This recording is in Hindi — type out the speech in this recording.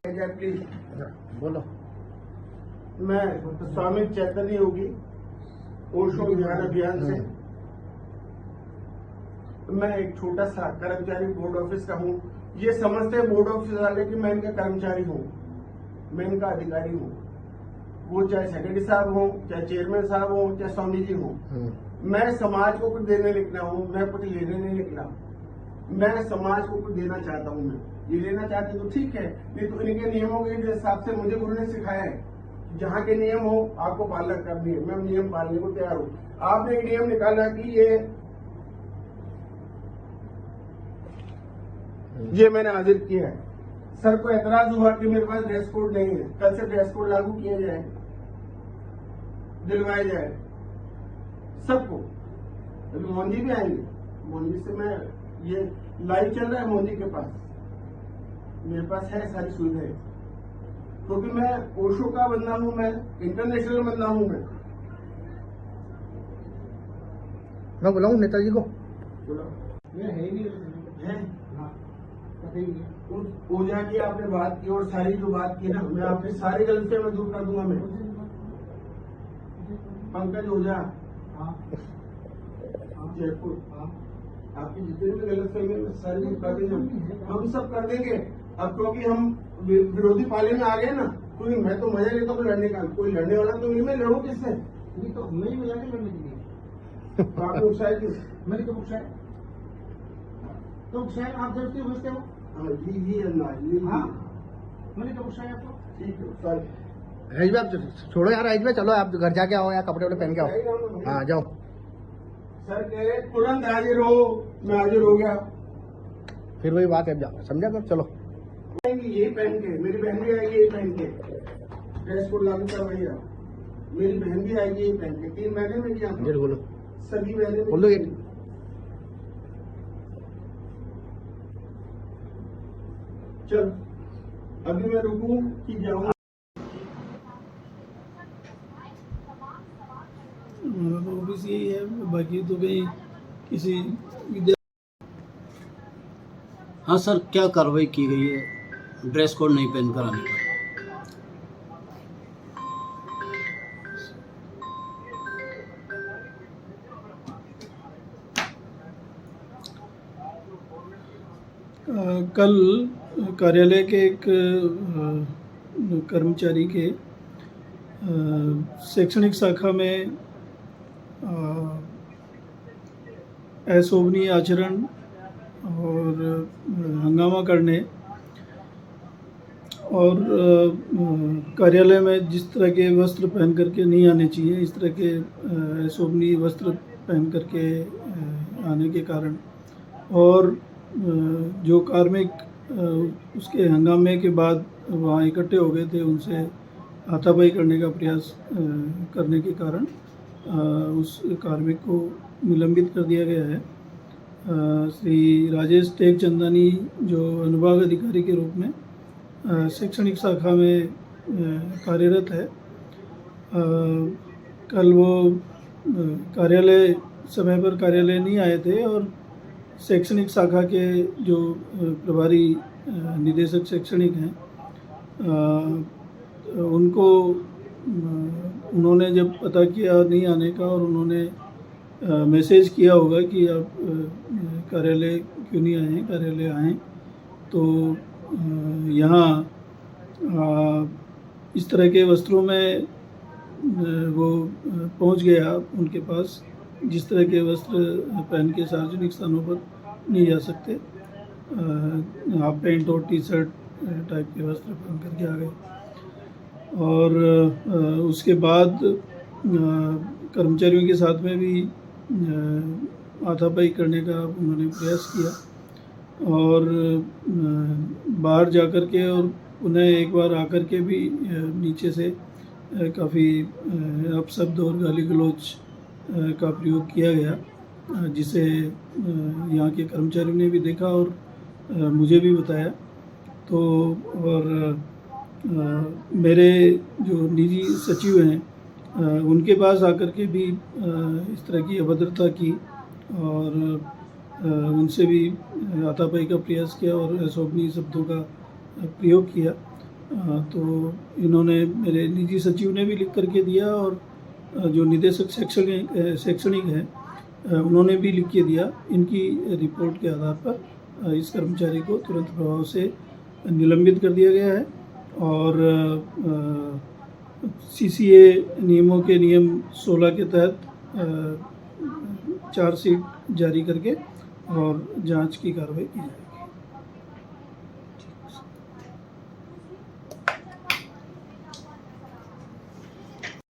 प्लीज बोलो। मैं स्वामी चैतन्य योगी ओशो ध्यान अभियान से मैं एक छोटा सा कर्मचारी बोर्ड ऑफिस का हूँ। ये समझते हैं बोर्ड ऑफिस वाले कि मैं इनका कर्मचारी हूँ, मैं इनका अधिकारी हूँ। वो चाहे सेक्रेटरी साहब हो, चाहे चेयरमैन साहब हो, चाहे स्वामी जी हो। मैं समाज को कुछ देने निकला हूँ, मैं कुछ लेने नहीं निकला। मैं समाज को कुछ देना चाहता हूँ। मैं ये लेना चाहती तो ठीक है, नहीं तो इनके नियमों के हिसाब से मुझे गुरु ने सिखाया है जहाँ के नियम हो आपको पालन करनी है। मैं नियम पालने को तैयार हूँ। आपने एक नियम निकाला कि ये मैंने हाजिर किया है। सर को एतराज हुआ कि मेरे पास ड्रेस कोड नहीं है। कल से ड्रेस कोड लागू किया जाए, दिलवाया जाए सबको। अभी मोदी भी आएंगे, मोदी से मैं ये लाइव चल रहा है मोदी के पास, मेरे पास है सारी सुविधाएं, क्योंकि मैं ओशो का बंदा हूं, मैं इंटरनेशनल बंदा हूं। मैं बुलाऊं नेताजी को? है ही नहीं है। ओझा की आपने बात की और सारी जो बात की ना, मैं आपकी सारी गलतियां मैं दूर कर दूंगा। मैं पंकज ओझा जयपुर, आपकी जितनी भी गलत फहमी है सारी दूर कर देंगे, हम सब कर देंगे। अब क्योंकि हम विरोधी पाले में आ गए ना, क्योंकि मैं तो मजा लेता हूँ लड़ने का। कोई लड़ने वाला तो नहीं, मैं लड़ू किससे? नहीं तो मैं ही मजा लड़ने के लिए। तो आपने उकसाया क्यों? मैंने तो उकसाया, तो उकसाया आप जब समझते हो। हाँ जी अल्लाह, हाँ मैंने तो उकसाया आपको। ठीक है, सॉरी। राजेश भाई आप छोड़ो यार, राजेश भाई चलो आप घर जाके आओ यार, कपड़े वपड़े पहन के आओ। हाँ जाओ। सर कह रहे तुरंत हाजिर हो, मैं हाजिर हो गया। फिर वही बात है, जाओ समझा कर चलो। यही पहन के, मेरी बहन भी आएगी यही पहन के, ड्रेस कोड लागू करवाइए। मेरी बहन भी आएगी यही पहन के। 3 महीने में किया बोलो, सभी बहने बोलो। चल अभी मैं रुकूं कि जाऊं? ऑफिस यही है, बाकी तो कहीं किसी हाँ सर, क्या कार्रवाई की गई है ड्रेस कोड नहीं पहन कर आने पर? कल कार्यालय के एक कर्मचारी के शैक्षणिक शाखा में अशोभनीय आचरण और हंगामा करने और कार्यालय में जिस तरह के वस्त्र पहन करके नहीं आने चाहिए, इस तरह के अशोभनीय वस्त्र पहन करके आने के कारण, और जो कार्मिक उसके हंगामे के बाद वहाँ इकट्ठे हो गए थे, उनसे हाथापाई करने का प्रयास करने के कारण उस कार्मिक को निलंबित कर दिया गया है। श्री राजेश टेकचंदानी जो अनुभाग अधिकारी के रूप में शैक्षणिक शाखा में कार्यरत है, कल वो कार्यालय समय पर कार्यालय नहीं आए थे और शैक्षणिक शाखा के जो प्रभारी निदेशक शैक्षणिक हैं उन्होंने जब पता किया नहीं आने का और उन्होंने मैसेज किया होगा कि आप कार्यालय क्यों नहीं आए हैं, कार्यालय आएँ। तो यहाँ इस तरह के वस्त्रों में वो पहुंच गया उनके पास, जिस तरह के वस्त्र पहन के सार्वजनिक स्थानों पर नहीं जा सकते। हाफ पैंट और टी शर्ट टाइप के वस्त्र पहन करके आ गए और उसके बाद कर्मचारियों के साथ में भी हाथापाई करने का उन्होंने प्रयास किया और बाहर जाकर के और उन्हें एक बार आकर के भी नीचे से काफ़ी अपशब्द और गाली गलौज का प्रयोग किया गया, जिसे यहाँ के कर्मचारियों ने भी देखा और मुझे भी बताया। तो और मेरे जो निजी सचिव हैं उनके पास आकर के भी इस तरह की अभद्रता की और उनसे भी हाथापाई का प्रयास किया और अशोभनीय शब्दों का प्रयोग किया। तो इन्होंने मेरे निजी सचिव ने भी लिख करके दिया और जो निदेशक शैक्षणिक है उन्होंने भी लिख के दिया। इनकी रिपोर्ट के आधार पर इस कर्मचारी को तुरंत प्रभाव से निलंबित कर दिया गया है और CCA नियमों के नियम 16 के तहत चार्जशीट जारी करके और जांच की कार्रवाई की जाए।